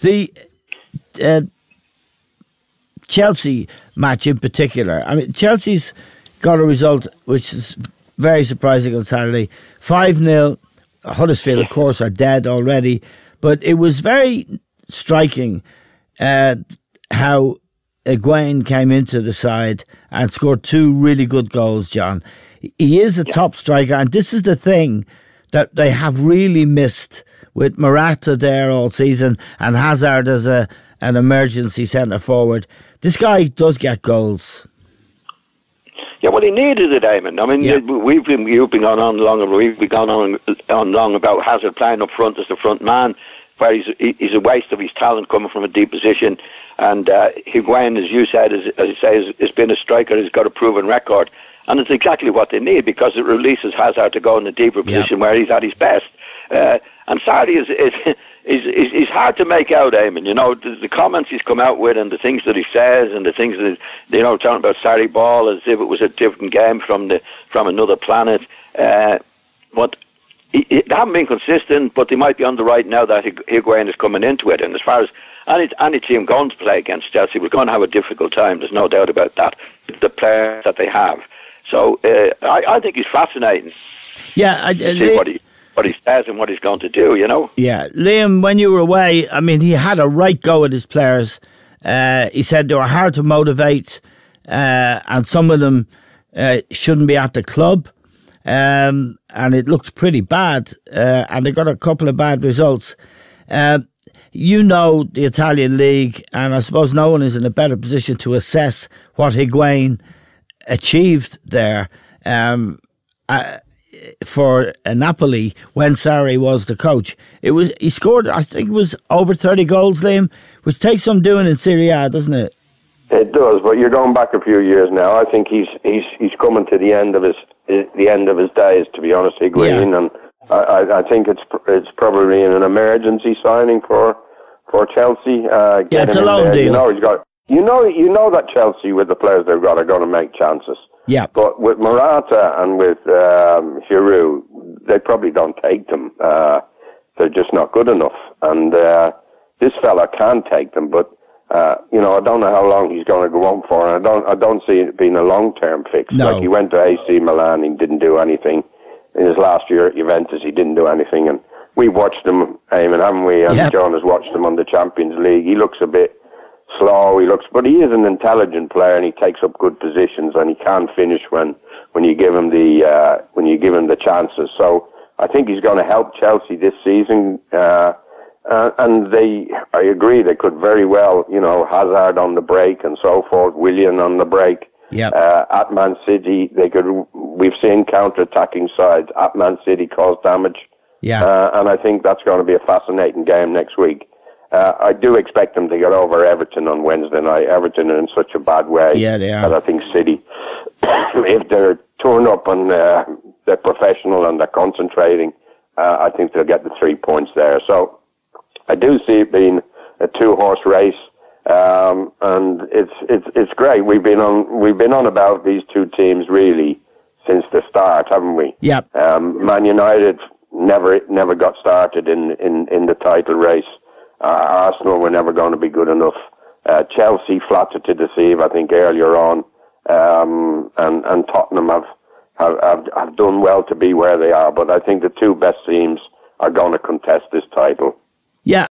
The uh, Chelsea match in particular. I mean, Chelsea's got a result which is very surprising on Saturday. 5-0. Huddersfield, of course, are dead already. But it was very striking how Higuaín came into the side and scored 2 really good goals, John. He is a top striker, and this is the thing that they have really missed with Morata there all season and Hazard as an emergency centre forward. This guy does get goals. Yeah, well, he needed it, Eamon. I mean, you've been going on long, and we've been going on long about Hazard playing up front as the front man, where he's a waste of his talent coming from a deep position. And Higuaín, as you said, has been a striker. He's got a proven record. And it's exactly what they need, because it releases Hazard to go in a deeper position where he's at his best. And Sarri is hard to make out, Eamon. You know, the comments he's come out with and the things that he says and the things that, you know, talking about Sarri ball as if it was a different game from another planet. But they haven't been consistent, but they might be on the right now that Higuaín is coming into it. And as far as any team going to play against Chelsea, we're going to have a difficult time. There's no doubt about that. The players that they have. So I think he's fascinating. Yeah, to see what he says and what he's going to do, you know. Yeah, Liam, when you were away, I mean, he had a right go at his players. He said they were hard to motivate, and some of them shouldn't be at the club. And it looked pretty bad, and they got a couple of bad results. You know the Italian league, and I suppose no one is in a better position to assess what Higuaín achieved there for Napoli when Sarri was the coach. He scored, I think it was over 30 goals, Liam, which takes some doing in Serie A, doesn't it? It does, but you're going back a few years now. I think he's coming to the end of his days, to be honest, Higuaín, and I think it's probably an emergency signing for Chelsea. It's a loan deal. You know that Chelsea, with the players they've got, are going to make chances. Yeah. But with Morata and with Giroud, they probably don't take them. They're just not good enough. And this fella can take them, but I don't know how long he's going to go on for. And I don't see it being a long-term fix. No. Like, he went to AC Milan, he didn't do anything. In his last year at Juventus, he didn't do anything. And we watched him, Eamon, haven't we? And John has watched him on the Champions League. He looks a bit slow, but he is an intelligent player, and he takes up good positions, and he can finish when you give him the chances. So I think he's going to help Chelsea this season, and I agree, they could very well, Hazard on the break and so forth, Willian on the break. At Man City, we've seen counter-attacking sides at Man City cause damage. And I think that's going to be a fascinating game next week. I do expect them to get over Everton on Wednesday night. Everton are in such a bad way. Yeah, they are. And I think City, if they're turned up and they're professional and they're concentrating, I think they'll get the 3 points there. So I do see it being a 2-horse race, and it's great. We've been on about these two teams really since the start, haven't we? Yeah. Man United never got started in the title race. Arsenal were never going to be good enough. Chelsea flattered to deceive, I think, earlier on, and Tottenham have done well to be where they are. But I think the two best teams are going to contest this title. Yeah,